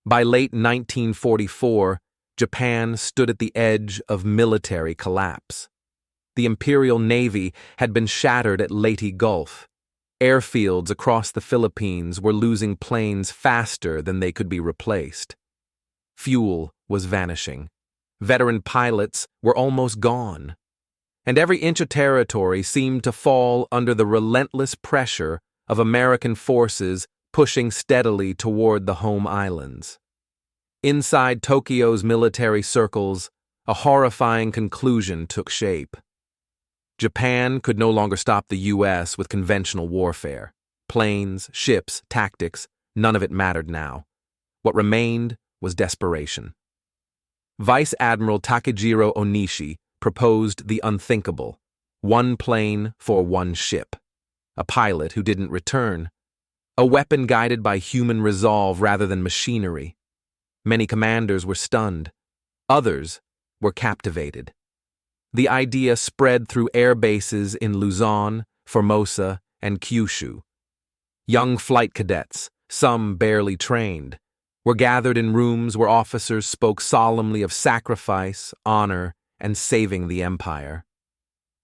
By late 1944, Japan stood at the edge of military collapse. The Imperial Navy had been shattered at Leyte Gulf. Airfields across the Philippines were losing planes faster than they could be replaced. Fuel was vanishing. Veteran pilots were almost gone. And every inch of territory seemed to fall under the relentless pressure of American forces pushing steadily toward the home islands. Inside Tokyo's military circles, a horrifying conclusion took shape. Japan could no longer stop the U.S. with conventional warfare. Planes, ships, tactics, none of it mattered now. What remained was desperation. Vice Admiral Takejiro Onishi proposed the unthinkable: one plane for one ship, a pilot who didn't return, a weapon guided by human resolve rather than machinery. Many commanders were stunned. Others were captivated. The idea spread through air bases in Luzon, Formosa, and Kyushu. Young flight cadets, some barely trained, were gathered in rooms where officers spoke solemnly of sacrifice, honor, and saving the empire.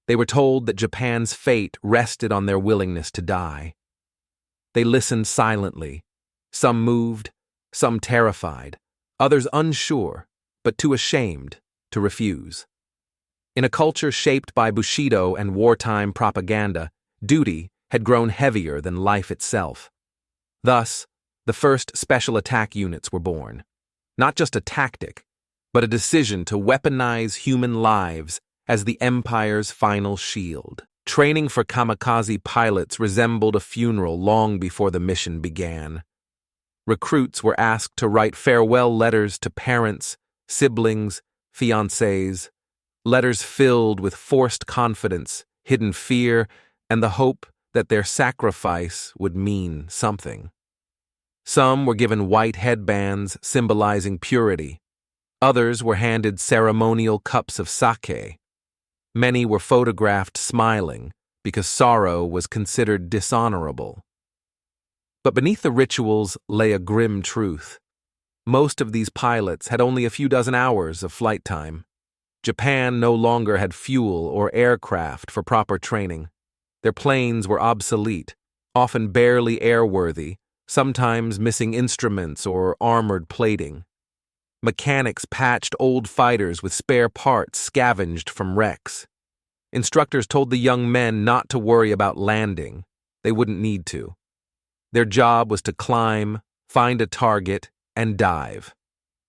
They were told that Japan's fate rested on their willingness to die. They listened silently, some moved, some terrified, others unsure, but too ashamed to refuse. In a culture shaped by Bushido and wartime propaganda, duty had grown heavier than life itself. Thus, the first special attack units were born. Not just a tactic, but a decision to weaponize human lives as the Empire's final shield. Training for kamikaze pilots resembled a funeral long before the mission began. Recruits were asked to write farewell letters to parents, siblings, fiancés, letters filled with forced confidence, hidden fear, and the hope that their sacrifice would mean something. Some were given white headbands symbolizing purity. Others were handed ceremonial cups of sake. Many were photographed smiling because sorrow was considered dishonorable. But beneath the rituals lay a grim truth. Most of these pilots had only a few dozen hours of flight time. Japan no longer had fuel or aircraft for proper training. Their planes were obsolete, often barely airworthy, sometimes missing instruments or armored plating. Mechanics patched old fighters with spare parts scavenged from wrecks. Instructors told the young men not to worry about landing. They wouldn't need to. Their job was to climb, find a target, and dive.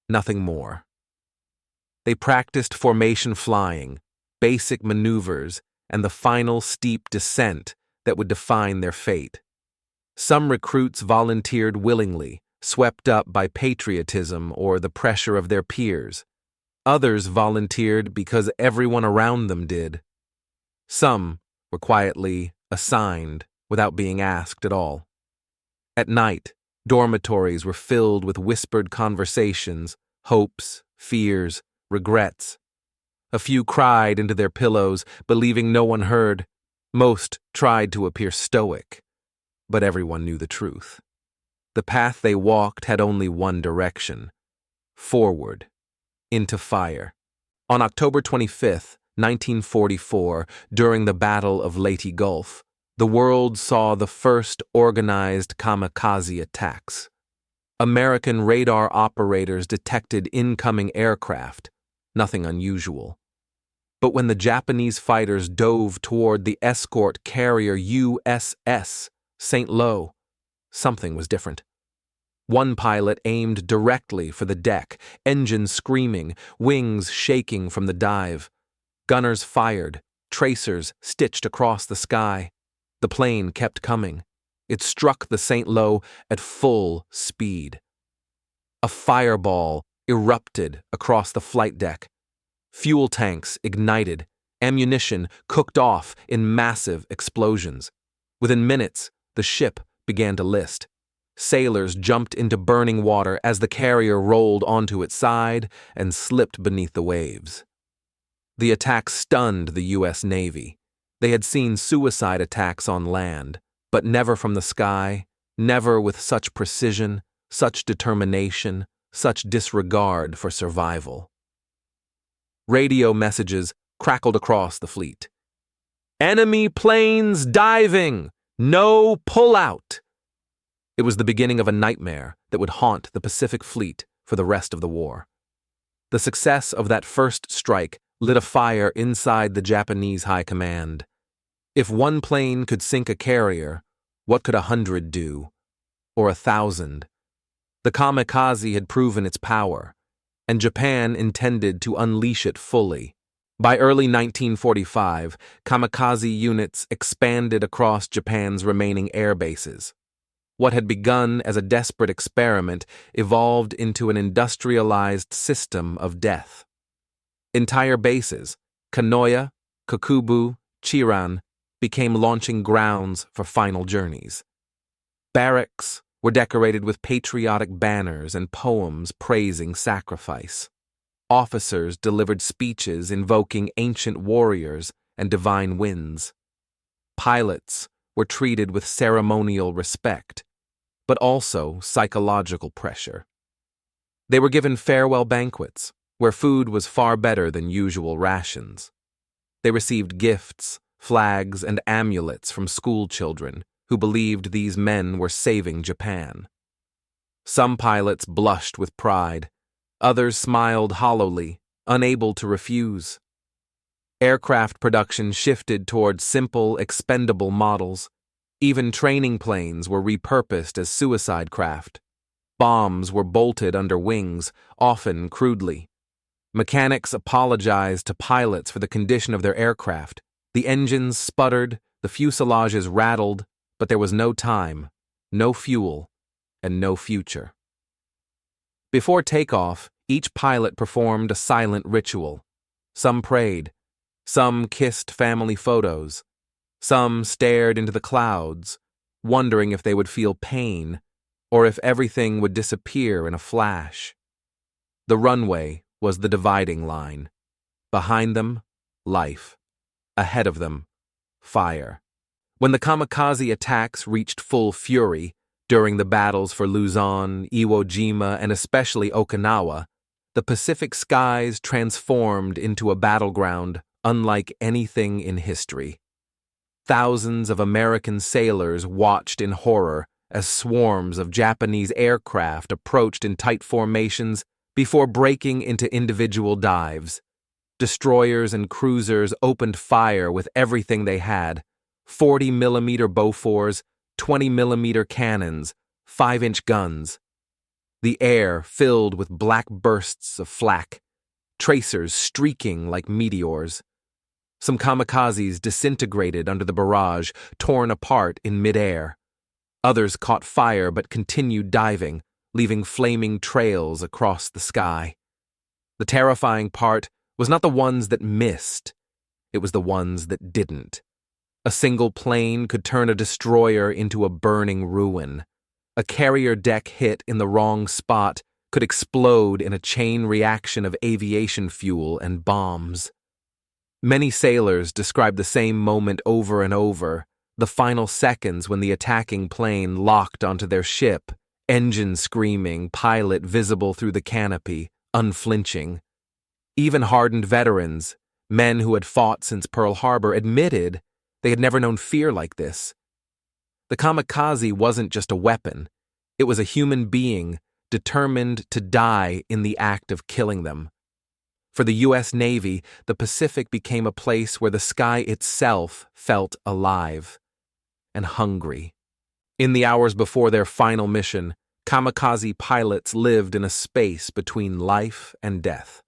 Nothing more. They practiced formation flying, basic maneuvers, and the final steep descent that would define their fate. Some recruits volunteered willingly, swept up by patriotism or the pressure of their peers. Others volunteered because everyone around them did. Some were quietly assigned without being asked at all. At night, dormitories were filled with whispered conversations, hopes, fears, regrets. A few cried into their pillows, believing no one heard. Most tried to appear stoic, but everyone knew the truth. The path they walked had only one direction: forward, into fire. On October 25, 1944, during the Battle of Leyte Gulf, the world saw the first organized kamikaze attacks. American radar operators detected incoming aircraft, nothing unusual. But when the Japanese fighters dove toward the escort carrier USS St. Lo, something was different. One pilot aimed directly for the deck, engines screaming, wings shaking from the dive. Gunners fired, tracers stitched across the sky. The plane kept coming. It struck the St. Lo at full speed. A fireball erupted across the flight deck. Fuel tanks ignited, ammunition cooked off in massive explosions. Within minutes, the ship began to list. Sailors jumped into burning water as the carrier rolled onto its side and slipped beneath the waves. The attack stunned the U.S. Navy. They had seen suicide attacks on land, but never from the sky, never with such precision, such determination, such disregard for survival. Radio messages crackled across the fleet. "Enemy planes diving! No pullout!" It was the beginning of a nightmare that would haunt the Pacific Fleet for the rest of the war. The success of that first strike lit a fire inside the Japanese high command. If one plane could sink a carrier, what could 100 do? Or 1,000? The Kamikaze had proven its power, and Japan intended to unleash it fully. By early 1945, Kamikaze units expanded across Japan's remaining air bases. What had begun as a desperate experiment evolved into an industrialized system of death. Entire bases, Kanoya, Kokubu, Chiran, became launching grounds for final journeys. Barracks were decorated with patriotic banners and poems praising sacrifice. Officers delivered speeches invoking ancient warriors and divine winds. Pilots were treated with ceremonial respect, but also psychological pressure. They were given farewell banquets, where food was far better than usual rations. They received gifts, flags, and amulets from school children who believed these men were saving Japan. Some pilots blushed with pride, others smiled hollowly, unable to refuse. Aircraft production shifted toward simple, expendable models. Even training planes were repurposed as suicide craft. Bombs were bolted under wings, often crudely. Mechanics apologized to pilots for the condition of their aircraft. The engines sputtered, the fuselages rattled, but there was no time, no fuel, and no future. Before takeoff, each pilot performed a silent ritual. Some prayed, some kissed family photos, some stared into the clouds, wondering if they would feel pain or if everything would disappear in a flash. The runway was the dividing line. Behind them, life. Ahead of them, fire. When the Kamikaze attacks reached full fury, during the battles for Luzon, Iwo Jima, and especially Okinawa, the Pacific skies transformed into a battleground unlike anything in history. Thousands of American sailors watched in horror as swarms of Japanese aircraft approached in tight formations before breaking into individual dives. Destroyers and cruisers opened fire with everything they had: 40mm Bofors, 20mm cannons, 5-inch guns. The air filled with black bursts of flak, tracers streaking like meteors. Some kamikazes disintegrated under the barrage, torn apart in midair. Others caught fire but continued diving, leaving flaming trails across the sky. The terrifying part was not the ones that missed, it was the ones that didn't. A single plane could turn a destroyer into a burning ruin. A carrier deck hit in the wrong spot could explode in a chain reaction of aviation fuel and bombs. Many sailors described the same moment over and over, the final seconds when the attacking plane locked onto their ship, engine screaming, pilot visible through the canopy, unflinching. Even hardened veterans, men who had fought since Pearl Harbor, admitted they had never known fear like this. The kamikaze wasn't just a weapon. It was a human being determined to die in the act of killing them. For the U.S. Navy, the Pacific became a place where the sky itself felt alive and hungry. In the hours before their final mission, kamikaze pilots lived in a space between life and death.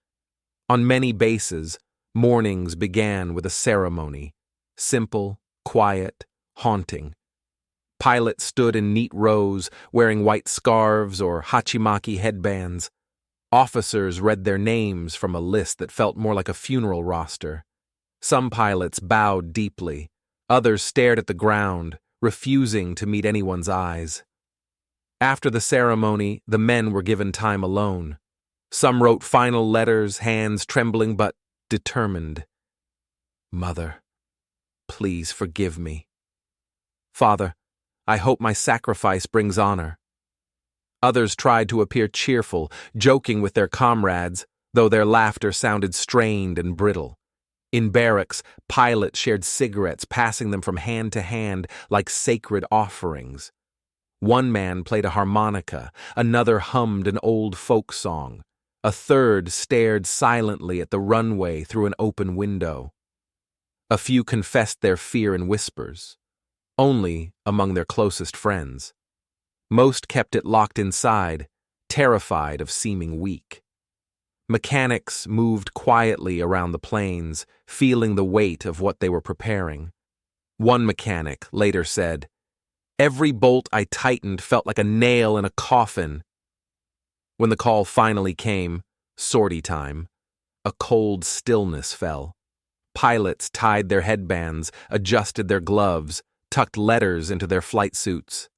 On many bases, mornings began with a ceremony, simple, quiet, haunting. Pilots stood in neat rows, wearing white scarves or hachimaki headbands. Officers read their names from a list that felt more like a funeral roster. Some pilots bowed deeply. Others stared at the ground, refusing to meet anyone's eyes. After the ceremony, the men were given time alone. Some wrote final letters, hands trembling but determined. "Mother, please forgive me. Father, I hope my sacrifice brings honor. Others tried to appear cheerful, joking with their comrades, though their laughter sounded strained and brittle. In barracks, pilots shared cigarettes, passing them from hand to hand like sacred offerings. One man played a harmonica, another hummed an old folk song. A third stared silently at the runway through an open window. A few confessed their fear in whispers, only among their closest friends. Most kept it locked inside, terrified of seeming weak. Mechanics moved quietly around the planes, feeling the weight of what they were preparing. One mechanic later said, "Every bolt I tightened felt like a nail in a coffin." When the call finally came, sortie time, a cold stillness fell. Pilots tied their headbands, adjusted their gloves, tucked letters into their flight suits.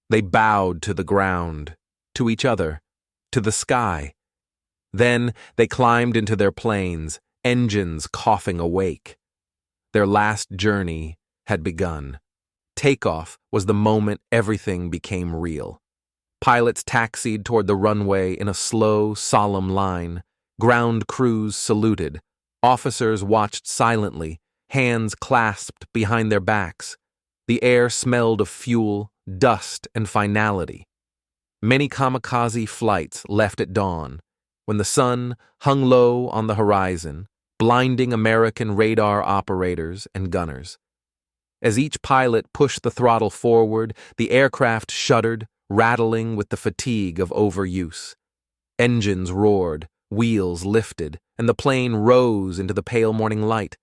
They bowed to the ground, to each other, to the sky. Then they climbed into their planes, engines coughing awake. Their last journey had begun. Takeoff was the moment everything became real. Pilots taxied toward the runway in a slow, solemn line. Ground crews saluted. Officers watched silently, hands clasped behind their backs. The air smelled of fuel, dust, and finality. Many kamikaze flights left at dawn, when the sun hung low on the horizon, blinding American radar operators and gunners. As each pilot pushed the throttle forward, the aircraft shuddered, rattling with the fatigue of overuse. Engines roared, wheels lifted, and the plane rose into the pale morning light.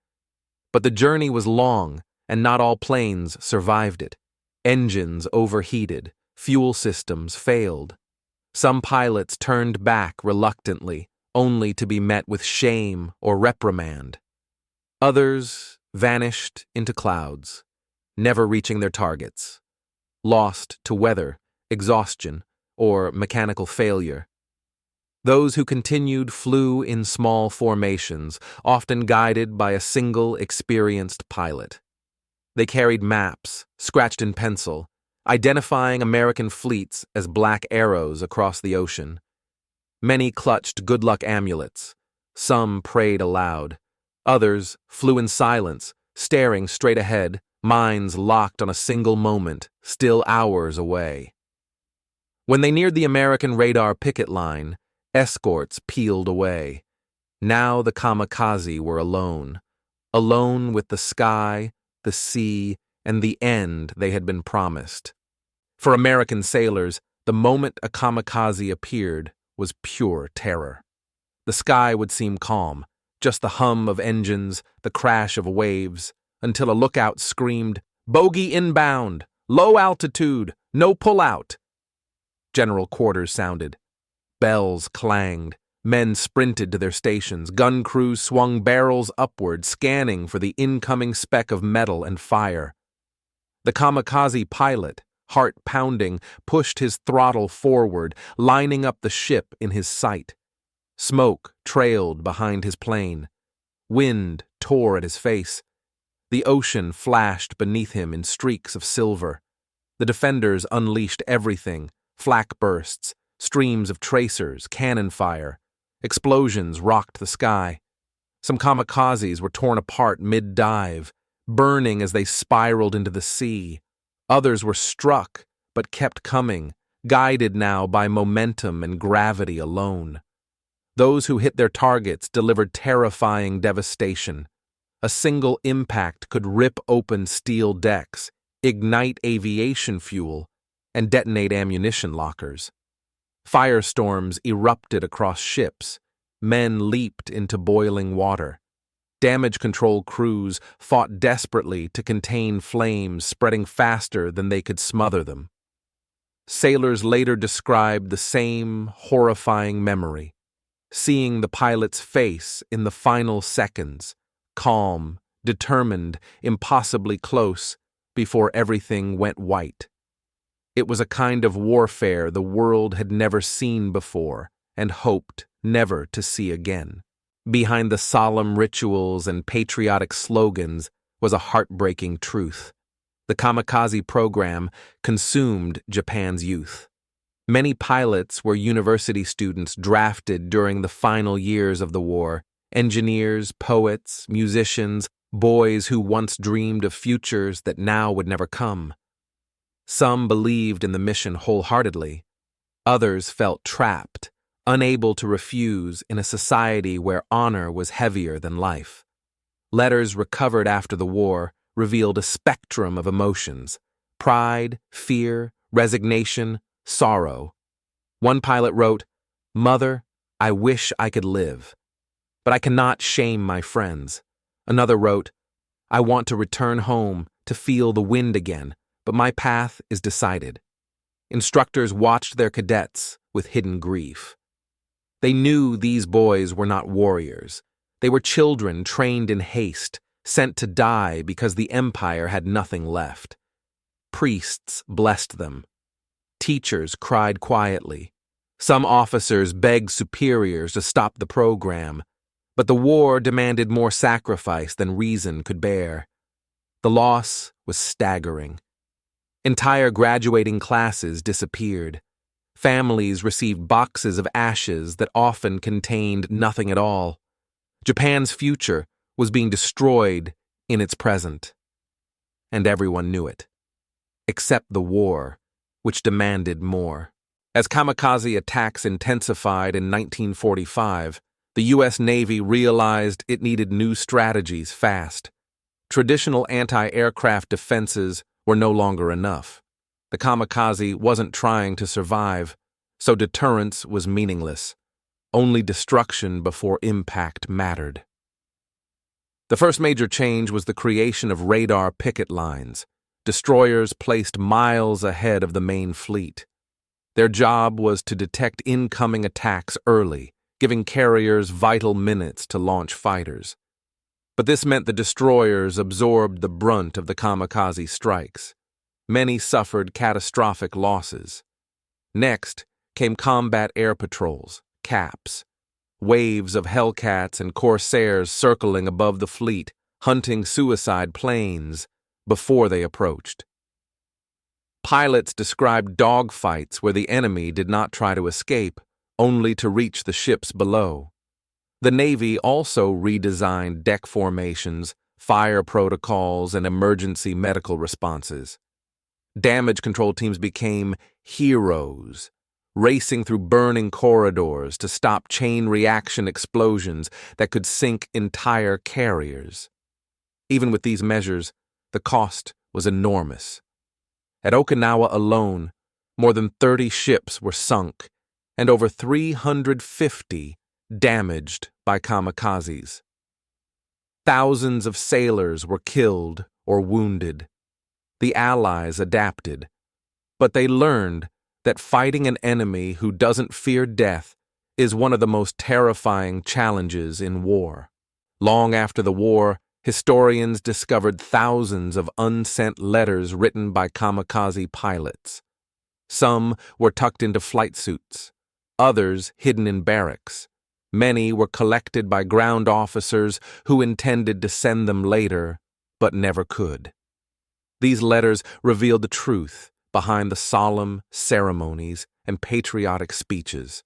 But the journey was long, and not all planes survived it. Engines overheated, fuel systems failed. Some pilots turned back reluctantly, only to be met with shame or reprimand. Others vanished into clouds, never reaching their targets, lost to weather, exhaustion, or mechanical failure. Those who continued flew in small formations, often guided by a single experienced pilot. They carried maps, scratched in pencil, identifying American fleets as black arrows across the ocean. Many clutched good luck amulets. Some prayed aloud. Others flew in silence, staring straight ahead, minds locked on a single moment, still hours away. When they neared the American radar picket line, escorts peeled away. Now the kamikaze were alone. Alone with the sky, the sea, and the end they had been promised. For American sailors, the moment a kamikaze appeared was pure terror. The sky would seem calm, just the hum of engines, the crash of waves, until a lookout screamed, "Bogey inbound! Low altitude! No pull-out!" General quarters sounded. Bells clanged. Men sprinted to their stations. Gun crews swung barrels upward, scanning for the incoming speck of metal and fire. The kamikaze pilot, heart pounding, pushed his throttle forward, lining up the ship in his sight. Smoke trailed behind his plane. Wind tore at his face. The ocean flashed beneath him in streaks of silver. The defenders unleashed everything: flak bursts, streams of tracers, cannon fire. Explosions rocked the sky. Some kamikazes were torn apart mid-dive, burning as they spiraled into the sea. Others were struck, but kept coming, guided now by momentum and gravity alone. Those who hit their targets delivered terrifying devastation. A single impact could rip open steel decks, ignite aviation fuel, and detonate ammunition lockers. Firestorms erupted across ships. Men leaped into boiling water. Damage control crews fought desperately to contain flames spreading faster than they could smother them. Sailors later described the same horrifying memory, seeing the pilot's face in the final seconds, calm, determined, impossibly close, before everything went white. It was a kind of warfare the world had never seen before and hoped never to see again. Behind the solemn rituals and patriotic slogans was a heartbreaking truth. The kamikaze program consumed Japan's youth. Many pilots were university students drafted during the final years of the war, engineers, poets, musicians, boys who once dreamed of futures that now would never come. Some believed in the mission wholeheartedly. Others felt trapped, unable to refuse in a society where honor was heavier than life. Letters recovered after the war revealed a spectrum of emotions: pride, fear, resignation, sorrow. One pilot wrote, "Mother, I wish I could live, but I cannot shame my friends." Another wrote, "I want to return home to feel the wind again, but my path is decided." Instructors watched their cadets with hidden grief. They knew these boys were not warriors. They were children trained in haste, sent to die because the empire had nothing left. Priests blessed them. Teachers cried quietly. Some officers begged superiors to stop the program, but the war demanded more sacrifice than reason could bear. The loss was staggering. Entire graduating classes disappeared. Families received boxes of ashes that often contained nothing at all. Japan's future was being destroyed in its present. And everyone knew it. Except the war, which demanded more. As kamikaze attacks intensified in 1945, the U.S. Navy realized it needed new strategies fast. Traditional anti-aircraft defenses were no longer enough. The kamikaze wasn't trying to survive, so deterrence was meaningless. Only destruction before impact mattered. The first major change was the creation of radar picket lines, destroyers placed miles ahead of the main fleet. Their job was to detect incoming attacks early, giving carriers vital minutes to launch fighters. But this meant the destroyers absorbed the brunt of the kamikaze strikes. Many suffered catastrophic losses. Next came combat air patrols, CAPs, waves of Hellcats and Corsairs circling above the fleet, hunting suicide planes before they approached. Pilots described dogfights where the enemy did not try to escape, only to reach the ships below. The Navy also redesigned deck formations, fire protocols, and emergency medical responses. Damage control teams became heroes, racing through burning corridors to stop chain reaction explosions that could sink entire carriers. Even with these measures, the cost was enormous. At Okinawa alone, more than 30 ships were sunk, and over 350 damaged by kamikazes. Thousands of sailors were killed or wounded. The Allies adapted, but they learned that fighting an enemy who doesn't fear death is one of the most terrifying challenges in war. Long after the war, historians discovered thousands of unsent letters written by kamikaze pilots. Some were tucked into flight suits, others hidden in barracks. Many were collected by ground officers who intended to send them later, but never could. These letters revealed the truth behind the solemn ceremonies and patriotic speeches.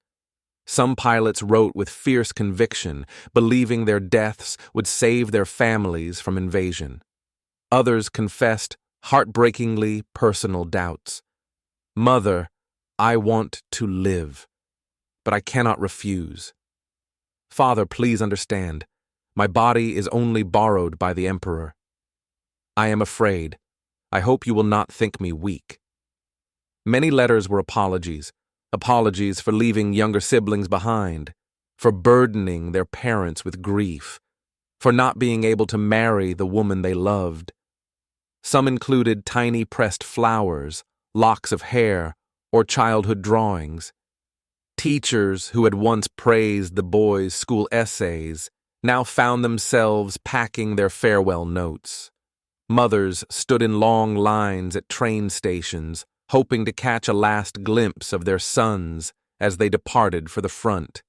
Some pilots wrote with fierce conviction, believing their deaths would save their families from invasion. Others confessed heartbreakingly personal doubts. "Mother, I want to live, but I cannot refuse. Father, please understand. My body is only borrowed by the Emperor. I am afraid. I hope you will not think me weak." Many letters were apologies for leaving younger siblings behind, for burdening their parents with grief, for not being able to marry the woman they loved. Some included tiny pressed flowers, locks of hair, or childhood drawings. Teachers who had once praised the boys' school essays now found themselves packing their farewell notes. Mothers stood in long lines at train stations, hoping to catch a last glimpse of their sons as they departed for the front.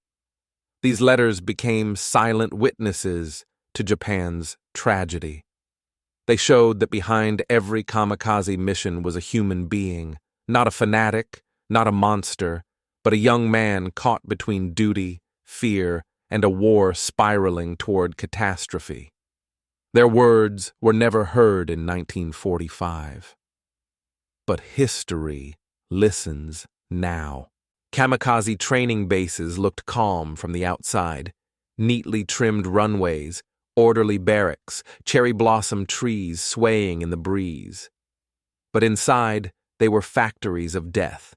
These letters became silent witnesses to Japan's tragedy. They showed that behind every kamikaze mission was a human being, not a fanatic, not a monster, but a young man caught between duty, fear, and a war spiraling toward catastrophe. Their words were never heard in 1945. But history listens now. Kamikaze training bases looked calm from the outside. Neatly trimmed runways, orderly barracks, cherry blossom trees swaying in the breeze. But inside, they were factories of death,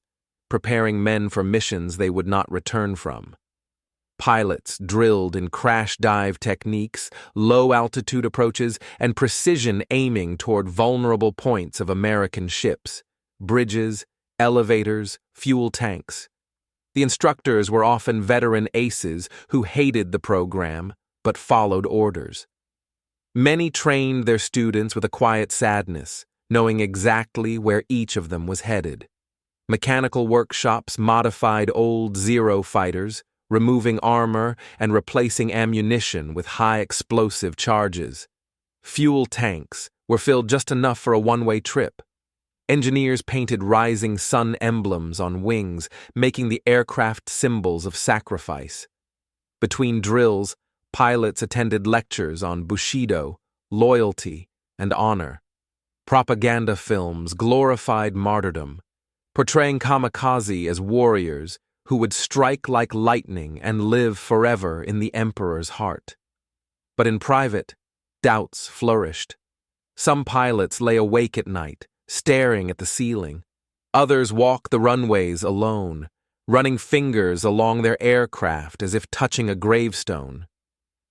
preparing men for missions they would not return from. Pilots drilled in crash dive techniques, low-altitude approaches, and precision aiming toward vulnerable points of American ships, bridges, elevators, fuel tanks. The instructors were often veteran aces who hated the program but followed orders. Many trained their students with a quiet sadness, knowing exactly where each of them was headed. Mechanical workshops modified old Zero fighters, removing armor and replacing ammunition with high explosive charges. Fuel tanks were filled just enough for a one-way trip. Engineers painted rising sun emblems on wings, making the aircraft symbols of sacrifice. Between drills, pilots attended lectures on Bushido, loyalty, and honor. Propaganda films glorified martyrdom, portraying kamikaze as warriors who would strike like lightning and live forever in the emperor's heart. But in private, doubts flourished. Some pilots lay awake at night, staring at the ceiling. Others walked the runways alone, running fingers along their aircraft as if touching a gravestone.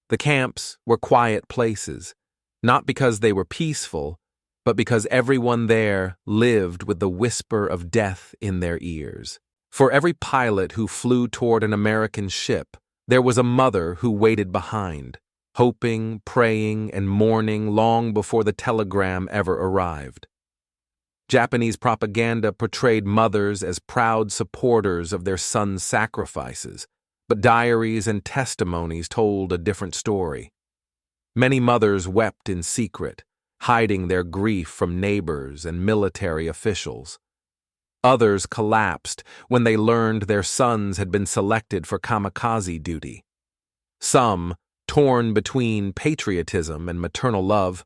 The camps were quiet places, not because they were peaceful, but because everyone there lived with the whisper of death in their ears. For every pilot who flew toward an American ship, there was a mother who waited behind, hoping, praying, and mourning long before the telegram ever arrived. Japanese propaganda portrayed mothers as proud supporters of their sons' sacrifices, but diaries and testimonies told a different story. Many mothers wept in secret, hiding their grief from neighbors and military officials. Others collapsed when they learned their sons had been selected for kamikaze duty. Some, torn between patriotism and maternal love,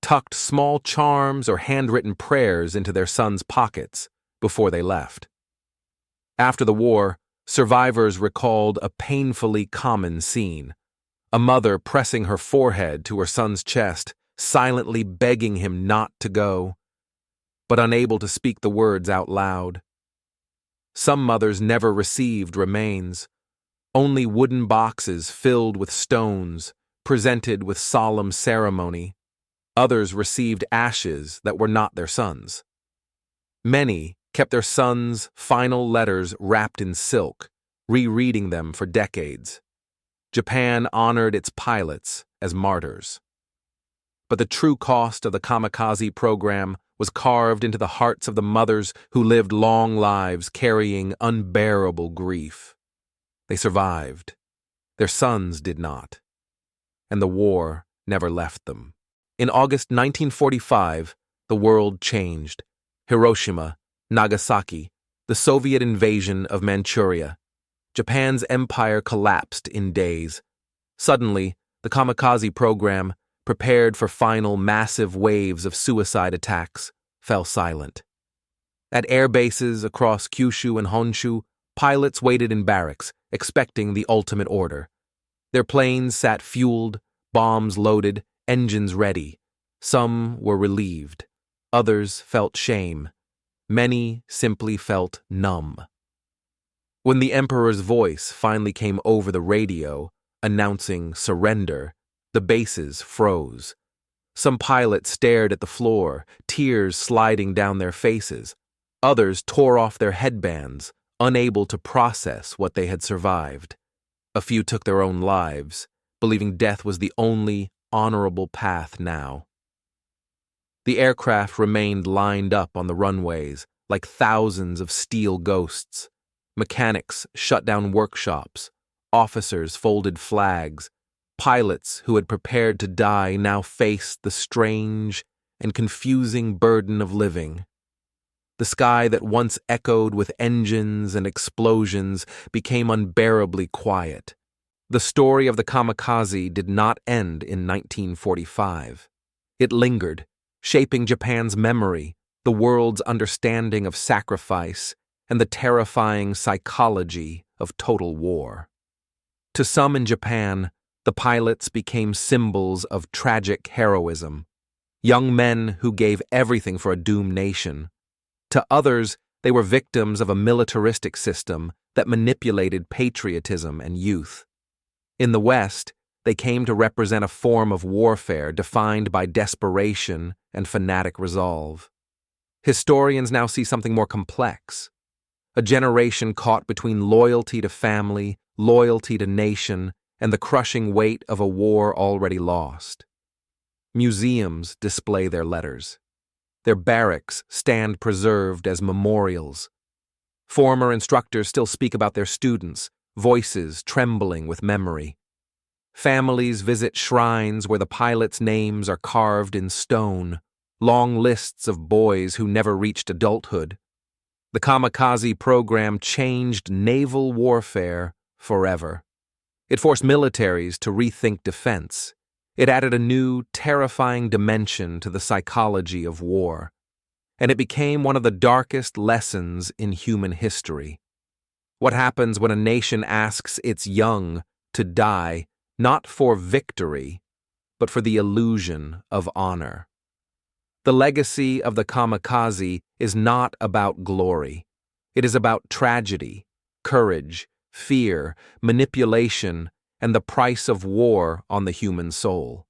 tucked small charms or handwritten prayers into their sons' pockets before they left. After the war, survivors recalled a painfully common scene: a mother pressing her forehead to her son's chest, silently begging him not to go, but unable to speak the words out loud. Some mothers never received remains, only wooden boxes filled with stones, presented with solemn ceremony. Others received ashes that were not their sons. Many kept their sons' final letters wrapped in silk, rereading them for decades. Japan honored its pilots as martyrs. But the true cost of the kamikaze program was carved into the hearts of the mothers who lived long lives carrying unbearable grief. They survived. Their sons did not. And the war never left them. In August 1945, the world changed. Hiroshima, Nagasaki, the Soviet invasion of Manchuria. Japan's empire collapsed in days. Suddenly, the kamikaze program, prepared for final massive waves of suicide attacks, fell silent. At air bases across Kyushu and Honshu, pilots waited in barracks, expecting the ultimate order. Their planes sat fueled, bombs loaded, engines ready. Some were relieved. Others felt shame. Many simply felt numb. When the emperor's voice finally came over the radio, announcing surrender, the bases froze. Some pilots stared at the floor, tears sliding down their faces. Others tore off their headbands, unable to process what they had survived. A few took their own lives, believing death was the only honorable path now. The aircraft remained lined up on the runways like thousands of steel ghosts. Mechanics shut down workshops. Officers folded flags. Pilots who had prepared to die now faced the strange and confusing burden of living. The sky that once echoed with engines and explosions became unbearably quiet. The story of the Kamikaze did not end in 1945. It lingered, shaping Japan's memory, the world's understanding of sacrifice, and the terrifying psychology of total war. To some in Japan, the pilots became symbols of tragic heroism, young men who gave everything for a doomed nation. To others, they were victims of a militaristic system that manipulated patriotism and youth. In the West, they came to represent a form of warfare defined by desperation and fanatic resolve. Historians now see something more complex, a generation caught between loyalty to family, loyalty to nation, and the crushing weight of a war already lost. Museums display their letters. Their barracks stand preserved as memorials. Former instructors still speak about their students, voices trembling with memory. Families visit shrines where the pilots' names are carved in stone, long lists of boys who never reached adulthood. The Kamikaze program changed naval warfare forever. It forced militaries to rethink defense. It added a new, terrifying dimension to the psychology of war. And it became one of the darkest lessons in human history. What happens when a nation asks its young to die, not for victory, but for the illusion of honor? The legacy of the Kamikaze is not about glory. It is about tragedy, courage, fear, manipulation, and the price of war on the human soul.